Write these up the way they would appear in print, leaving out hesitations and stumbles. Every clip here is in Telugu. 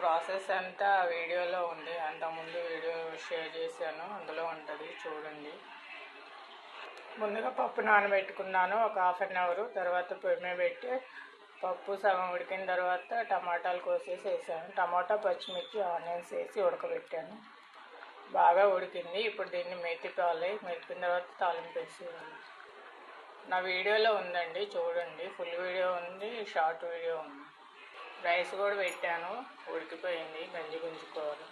ప్రాసెస్ అంతా వీడియోలో ఉంది. అంతకుముందు వీడియో షేర్ చేశాను, అందులో ఉంటుంది, చూడండి. ముందుగా పప్పు నానబెట్టుకున్నాను ఒక 1/2 అవర్. తర్వాత పొయ్యి మీద పెట్టి పప్పు సగం ఉడికిన తర్వాత టమాటాలు కోసేసి వేసాను. టమాటా, పచ్చిమిర్చి, ఆనియన్స్ వేసి ఉడకబెట్టాను. బాగా ఉడికింది. ఇప్పుడు దీన్ని మెతికాలి. మెతికిన తర్వాత తాలింపు వేసేయాలి. నా వీడియోలో ఉందండి, చూడండి. ఫుల్ వీడియో ఉంది, షార్ట్ వీడియో ఉంది. రైస్ కూడా పెట్టాను, ఉడికిపోయింది. గంజి గుంజుకోవాలి.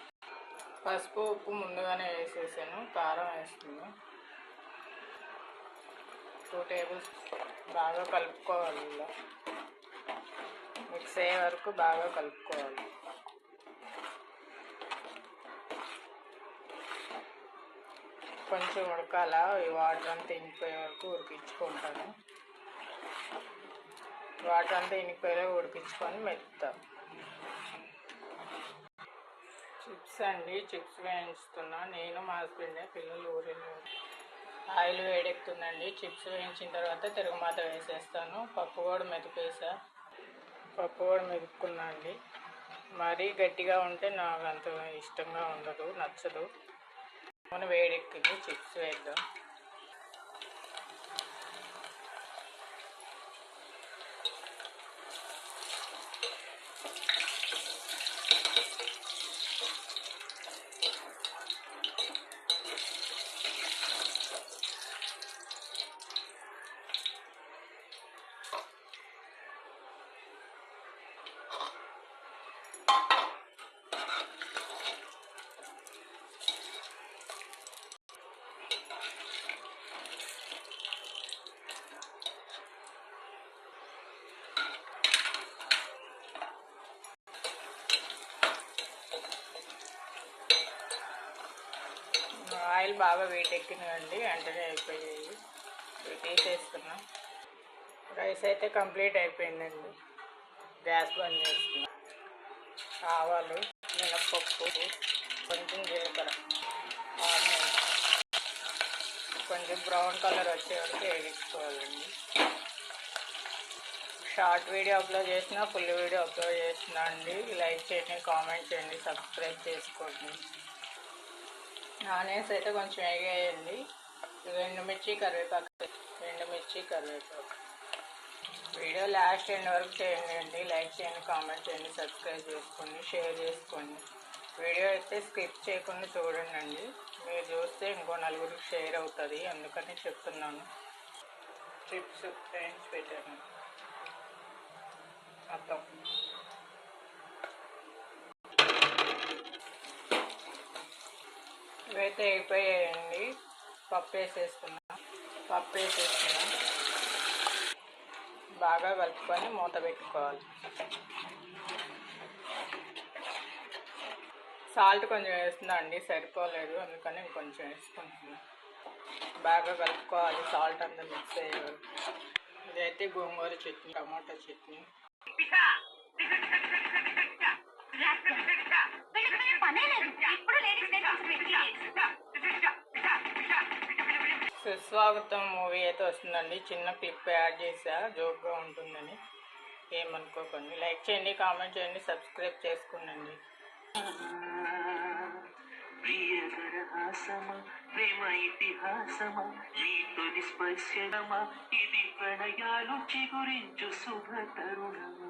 పసుపు, ఉప్పు ముందుగానే వేసేసాను. కారం వేస్తున్నాను. 2 టేబుల్ బాగా కలుపుకోవాలి. ఇలా మిక్స్ అయ్యే వరకు బాగా కలుపుకోవాలి. కొంచెం ఉడకాల. ఈ వాటర్ అంతా ఇనిపోయే వరకు ఉడికించుకుంటాను. వాటర్ అంతా ఇనిపోయే ఉడికించుకొని మెత్తా. చిప్స్ అండి, చిప్స్ వేయించుతున్నా. నేను మా హస్బెండ్, పిల్లలు ఊరిలో. ఆయిల్ వేడెక్కుతుందండి. చిప్స్ వేయించిన తర్వాత తిరుగుమాత వేసేస్తాను. పప్పు కూడా మెదిపేసా. పప్పు కూడా మెదుపుకున్నా అండి. మరీ గట్టిగా ఉంటే నాకు అంత ఇష్టంగా ఉండదు, నచ్చదు. నూనె వేడెక్కింది, చిప్స్ వేద్దాం. ఆయిల్ బాగా వేటెక్కిందండి, వెంటనే అయిపోయాయి. తీసేస్తున్నా. రైస్ అయితే కంప్లీట్ అయిపోయిందండి. గ్యాస్ బంద్ చేస్తున్నా. ఆవాలు, మినప్పప్పు, కొంచెం జీలకర్ర, ఆనియన్ కొంచెం బ్రౌన్ కలర్ వచ్చే వరకు వేయించుకోవాలండి. షార్ట్ వీడియో అప్లోడ్ చేసిన, ఫుల్ వీడియో అప్లోడ్ చేసిన అండి. లైక్ చేయండి, కామెంట్ చేయండి, సబ్స్క్రైబ్ చేసుకోండి. ఆనియన్స్ అయితే కొంచెం వేగేయండి. ఎండుమిర్చి, కరివేపాకు. వీడియో లాస్ట్ ఎండ్ వరకు చేయండి. లైక్ చేయండి, కామెంట్ చేయండి, సబ్స్క్రైబ్ చేసుకోండి, షేర్ చేసుకోండి. వీడియో అయితే స్కిప్ చేయకుండా చూడండి. మీరు చూస్తే ఇంకో నలుగురికి షేర్ అవుతుంది, అందుకని చెప్తున్నాను. చిప్స్ వేయించి పెట్టాను మొత్తం. ఇవైతే అయిపోయాయండి. పప్పు వేసేస్తున్నా. బాగా కలుపుకొని మూత పెట్టుకోవాలి. సాల్ట్ కొంచెం వేస్తున్నా అండి, సరిపోలేదు, అందుకని ఇంకొంచెం వేసుకుంటున్నా. బాగా కలుపుకోవాలి, సాల్ట్ అంతా మిక్స్ అయ్యేది. ఇదైతే గోంగూర చట్నీ, టమాటా చట్నీ. సుస్వాగతం మూవీ అయితే వస్తుందండి. చిన్న క్లిప్ యాడ్ చేసా, జోక్గా ఉంటుందని ఏమనుకోకండి. లైక్ చేయండి, కామెంట్ చేయండి, సబ్స్క్రైబ్ చేసుకోండి. ప్రేమ ఇతిహాసమా, నీ తొలి స్పర్శనమా, ఇది ప్రణయాలు చిగురించు శుభ తరుణమా.